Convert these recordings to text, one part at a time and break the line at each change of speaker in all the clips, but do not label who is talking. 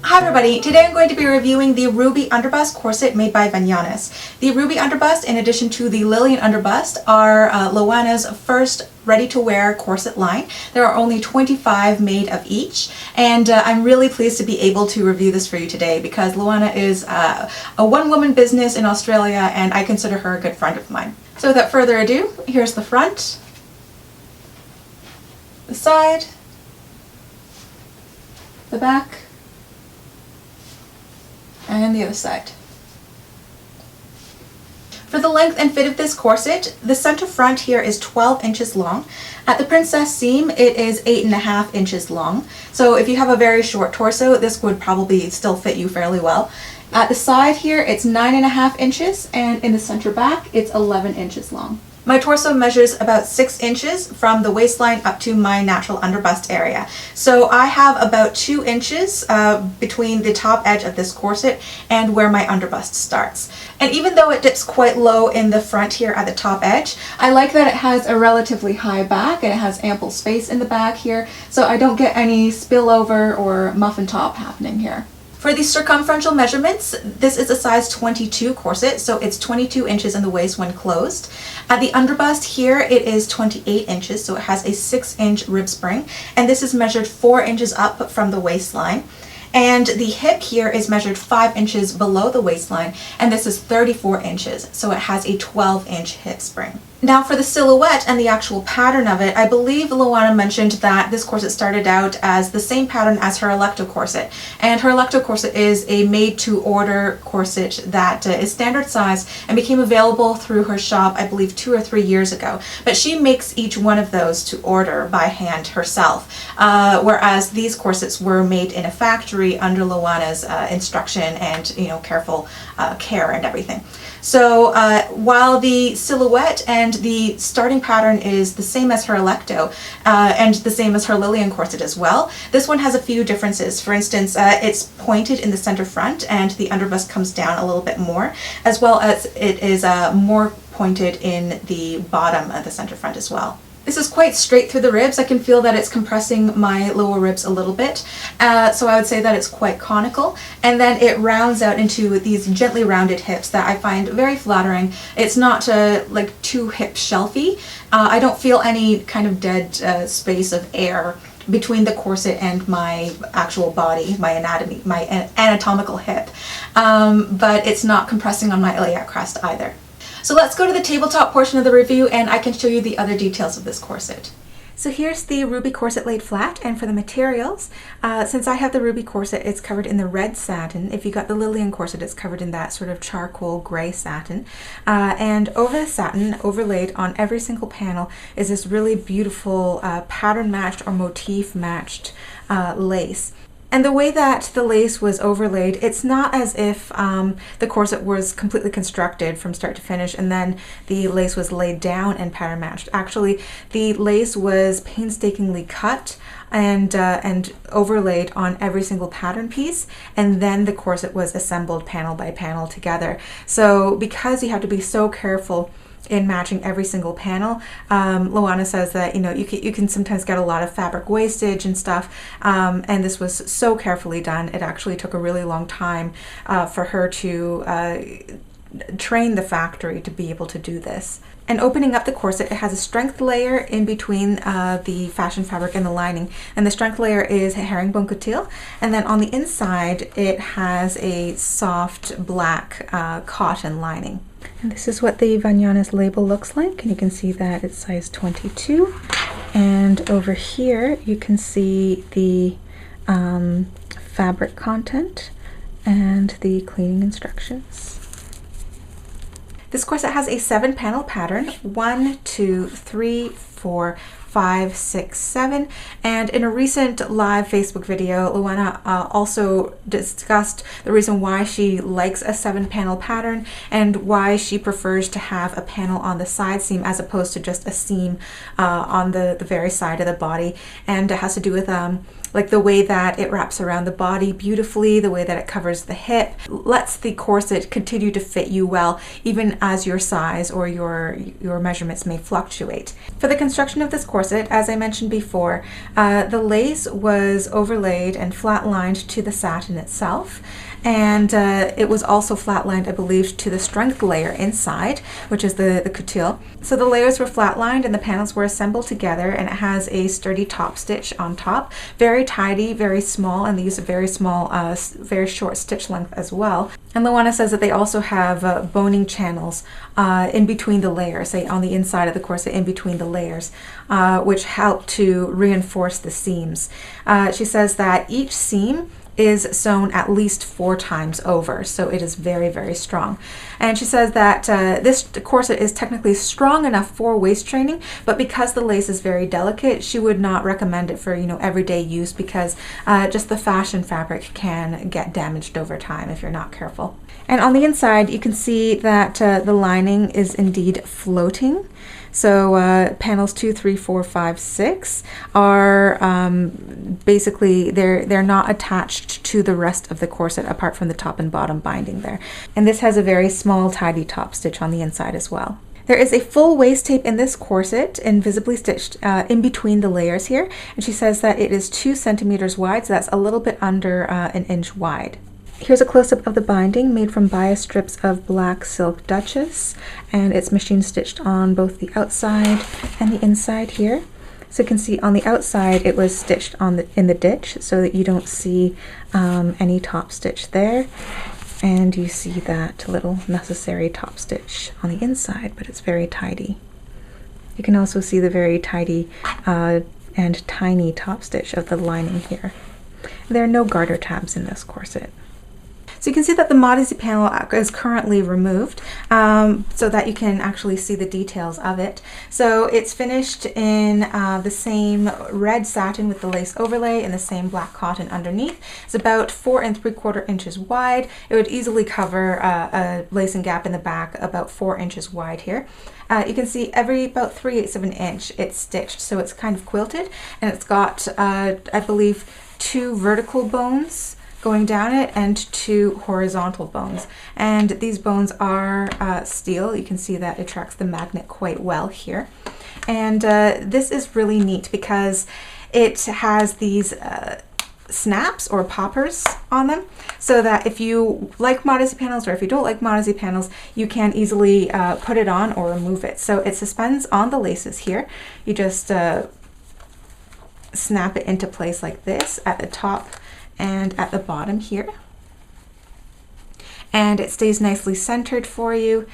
Hi everybody, today I'm going to be reviewing the Ruby Underbust corset made by Vanyanis. The Ruby Underbust, in addition to the Lillian Underbust, are Luana's first ready-to-wear corset line. There are only 25 made of each, and I'm really pleased to be able to review this for you today because Luana is a one-woman business in Australia and I consider her a good friend of mine. So without further ado, here's the front, the side, the back, and the other side. For the length and fit of this corset, the center front here is 12 inches long. At the princess seam, it is 8.5 inches long. So if you have a very short torso, this would probably still fit you fairly well. At the side here, it's 9.5 inches, and in the center back, it's 11 inches long. My torso measures about 6 inches from the waistline up to my natural underbust area. So I have about 2 inches between the top edge of this corset and where my underbust starts. And even though it dips quite low in the front here at the top edge, I like that it has a relatively high back and it has ample space in the back here, so I don't get any spillover or muffin top happening here. For the circumferential measurements, this is a size 22 corset, so it's 22 inches in the waist when closed. At the underbust here, it is 28 inches, so it has a 6-inch rib spring, and this is measured 4 inches up from the waistline. And the hip here is measured 5 inches below the waistline, and this is 34 inches, so it has a 12-inch hip spring. Now for the silhouette and the actual pattern of it, I believe Luana mentioned that this corset started out as the same pattern as her Electo corset. And her Electo corset is a made-to-order corset that is standard size and became available through her shop, I believe 2 or 3 years ago. But she makes each one of those to order by hand herself, whereas these corsets were made in a factory under Luana's instruction and careful care and everything. So while the silhouette and the starting pattern is the same as her Electo and the same as her Lillian corset as well, this one has a few differences. For instance, it's pointed in the center front and the underbust comes down a little bit more, as well as it is more pointed in the bottom of the center front as well. This is quite straight through the ribs. I can feel that it's compressing my lower ribs a little bit. So I would say that it's quite conical. And then it rounds out into these gently rounded hips that I find very flattering. It's not like too hip shelfy. I don't feel any kind of dead space of air between the corset and my actual body, my anatomy, my anatomical hip. But it's not compressing on my iliac crest either. So let's go to the tabletop portion of the review and I can show you the other details of this corset. So here's the Ruby corset laid flat, and for the materials, since I have the Ruby corset, it's covered in the red satin. If you got the Lillian corset, it's covered in that sort of charcoal gray satin. And over the satin, overlaid on every single panel, is this really beautiful pattern matched or motif matched lace. And the way that the lace was overlaid, it's not as if the corset was completely constructed from start to finish and then the lace was laid down and pattern matched. Actually, the lace was painstakingly cut and overlaid on every single pattern piece, and then the corset was assembled panel by panel together. So because you have to be so careful in matching every single panel, Luana says that you can sometimes get a lot of fabric wastage and stuff, and this was so carefully done. It actually took a really long time for her to train the factory to be able to do this. And opening up the corset, it has a strength layer in between the fashion fabric and the lining, and the strength layer is herringbone couture, and then on the inside it has a soft black cotton lining. And this is what the Vanyanis label looks like, and you can see that it's size 22. And over here you can see the fabric content and the cleaning instructions. This corset has a 7-panel pattern, 1, 2, 3, 4, 5, 6, 7, and in a recent live Facebook video, Luana also discussed the reason why she likes a 7-panel pattern and why she prefers to have a panel on the side seam as opposed to just a seam on the very side of the body, and it has to do with like the way that it wraps around the body beautifully, the way that it covers the hip, lets the corset continue to fit you well, even as your size or your measurements may fluctuate. For the construction of this corset, as I mentioned before, the lace was overlaid and flat-lined to the satin itself. And it was also flat-lined, I believe, to the strength layer inside, which is the couture. So the layers were flat-lined and the panels were assembled together, and it has a sturdy top stitch on top. Very tidy, very small, and they use a very small, very short stitch length as well. And Luana says that they also have boning channels in between the layers, say on the inside of the corset, in between the layers, which help to reinforce the seams. She says that each seam is sewn at least 4 times over, so it is very, very strong. And she says that this corset is technically strong enough for waist training, but because the lace is very delicate, she would not recommend it for, you know, everyday use, because just the fashion fabric can get damaged over time if you're not careful. And on the inside, you can see that the lining is indeed floating. So panels 2, 3, 4, 5, 6 are basically, they're not attached to the rest of the corset apart from the top and bottom binding there. And this has a very small, tidy top stitch on the inside as well. There is a full waist tape in this corset, invisibly stitched in between the layers here. And she says that it is 2 centimeters wide, so that's a little bit under an inch wide. Here's a close-up of the binding made from bias strips of black silk Duchess, and it's machine stitched on both the outside and the inside here. So you can see on the outside it was stitched on in the ditch so that you don't see any top stitch there, and you see that little necessary top stitch on the inside, but it's very tidy. You can also see the very tidy and tiny top stitch of the lining here. There are no garter tabs in this corset. So you can see that the Modesty panel is currently removed so that you can actually see the details of it. So it's finished in the same red satin with the lace overlay and the same black cotton underneath. It's about 4 3/4 inches wide. It would easily cover a lacing gap in the back about 4 inches wide here. You can see every about 3/8 of an inch it's stitched, so it's kind of quilted, and it's got I believe 2 vertical bones going down it and 2 horizontal bones, and these bones are steel. You can see that it tracks the magnet quite well here, and this is really neat because it has these snaps or poppers on them, so that if you like Modesty panels or if you don't like Modesty panels, you can easily put it on or remove it. So it suspends on the laces here. You just snap it into place like this at the top and at the bottom here, and it stays nicely centered for you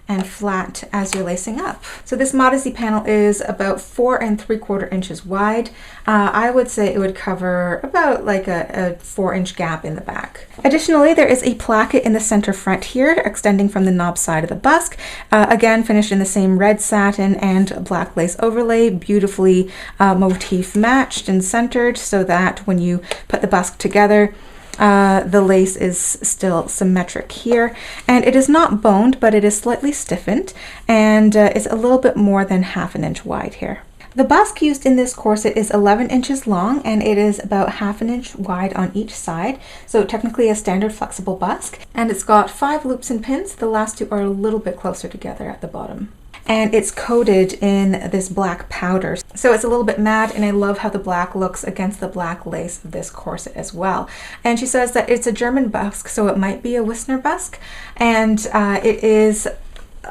and flat as you're lacing up. So this Modesty panel is about 4 3/4 inches wide. I would say it would cover about like a 4-inch gap in the back. Additionally, there is a placket in the center front here, extending from the knob side of the busk. Again, finished in the same red satin and black lace overlay, beautifully motif matched and centered, so that when you put the busk together, the lace is still symmetric here, and it is not boned, but it is slightly stiffened, and it's a little bit more than 1/2 inch wide here. The busk used in this corset is 11 inches long, and it is about 1/2 inch wide on each side, so technically a standard flexible busk, and it's got 5 loops and pins. The last 2 are a little bit closer together at the bottom. And it's coated in this black powder, so it's a little bit matte, and I love how the black looks against the black lace of this corset as well. And she says that it's a German busk, so it might be a Wissner busk, and it is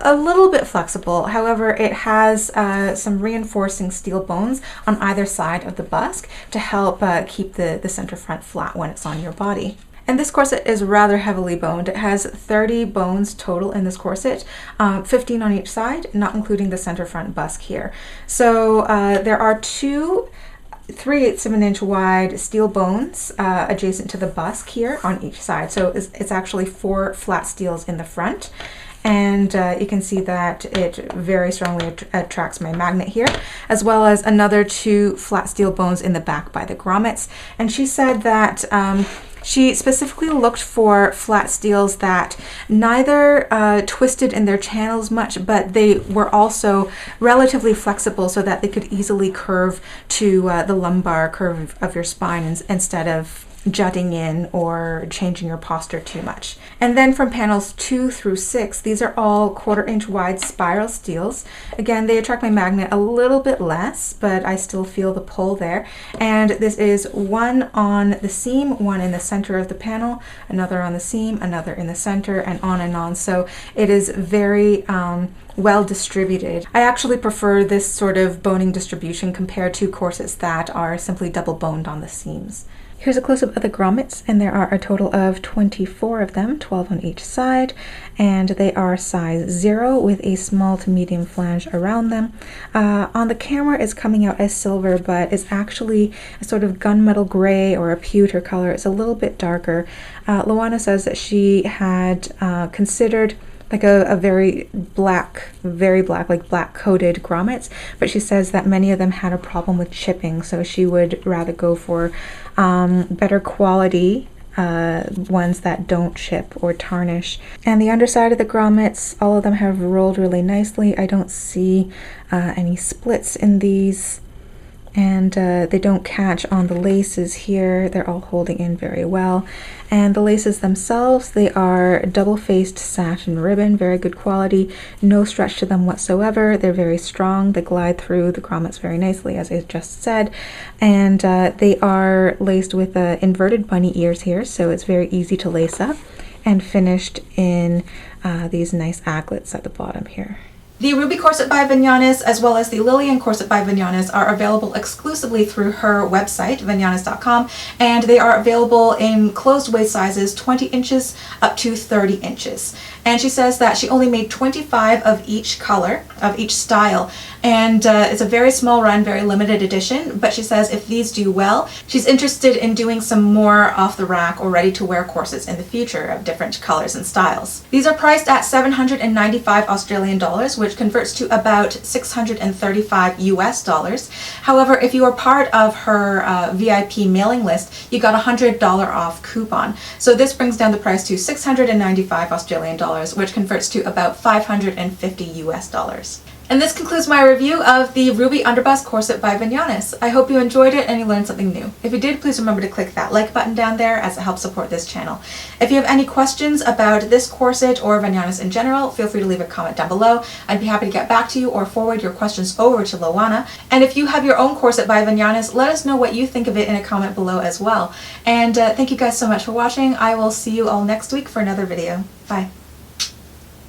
a little bit flexible. However, it has some reinforcing steel bones on either side of the busk to help keep the center front flat when it's on your body. And this corset is rather heavily boned. It has 30 bones total in this corset, 15 on each side, not including the center front busk here. So there are 2 3/8 of an inch wide steel bones adjacent to the busk here on each side. So it's actually 4 flat steels in the front. And you can see that it very strongly attracts my magnet here, as well as another 2 flat steel bones in the back by the grommets. And she said that She specifically looked for flat steels that neither twisted in their channels much, but they were also relatively flexible so that they could easily curve to the lumbar curve of your spine instead of jutting in or changing your posture too much. And then from panels 2 through 6, these are all 1/4 inch wide spiral steels. Again, they attract my magnet a little bit less, but I still feel the pull there. And this is one on the seam, one in the center of the panel, another on the seam, another in the center, and on. So it is very well distributed. I actually prefer this sort of boning distribution compared to corsets that are simply double boned on the seams. Here's a close-up of the grommets, and there are a total of 24 of them, 12 on each side, and they are size 0 with a small to medium flange around them. On the camera it's coming out as silver, but it's actually a sort of gunmetal gray or a pewter color. It's a little bit darker. Luana says that she had considered like a very black, like black coated grommets, but she says that many of them had a problem with chipping, so she would rather go for better quality ones that don't chip or tarnish. And the underside of the grommets, all of them have rolled really nicely. I don't see any splits in these, and they don't catch on the laces here. They're all holding in very well. And the laces themselves, they are double-faced satin ribbon, very good quality, no stretch to them whatsoever. They're very strong. They glide through the grommets very nicely, as I just said. And they are laced with inverted bunny ears here, so it's very easy to lace up, and finished in these nice aglets at the bottom here. The Ruby Corset by Vanyanis, as well as the Lillian Corset by Vanyanis, are available exclusively through her website, vanyanis.com, and they are available in closed waist sizes 20 inches up to 30 inches. And she says that she only made 25 of each color, of each style, and it's a very small run, very limited edition, but she says if these do well, she's interested in doing some more off the rack or ready to wear corsets in the future of different colors and styles. These are priced at 795 Australian dollars, which converts to about 635 US dollars. However, if you are part of her VIP mailing list, you got a $100 off coupon. So this brings down the price to 695 Australian dollars, which converts to about 550 US dollars. And this concludes my review of the Ruby Underbust Corset by Vanyanis. I hope you enjoyed it and you learned something new. If you did, please remember to click that like button down there, as it helps support this channel. If you have any questions about this corset or Vanyanis in general, feel free to leave a comment down below. I'd be happy to get back to you or forward your questions over to Luana. And if you have your own corset by Vanyanis, let us know what you think of it in a comment below as well. And thank you guys so much for watching. I will see you all next week for another video. Bye.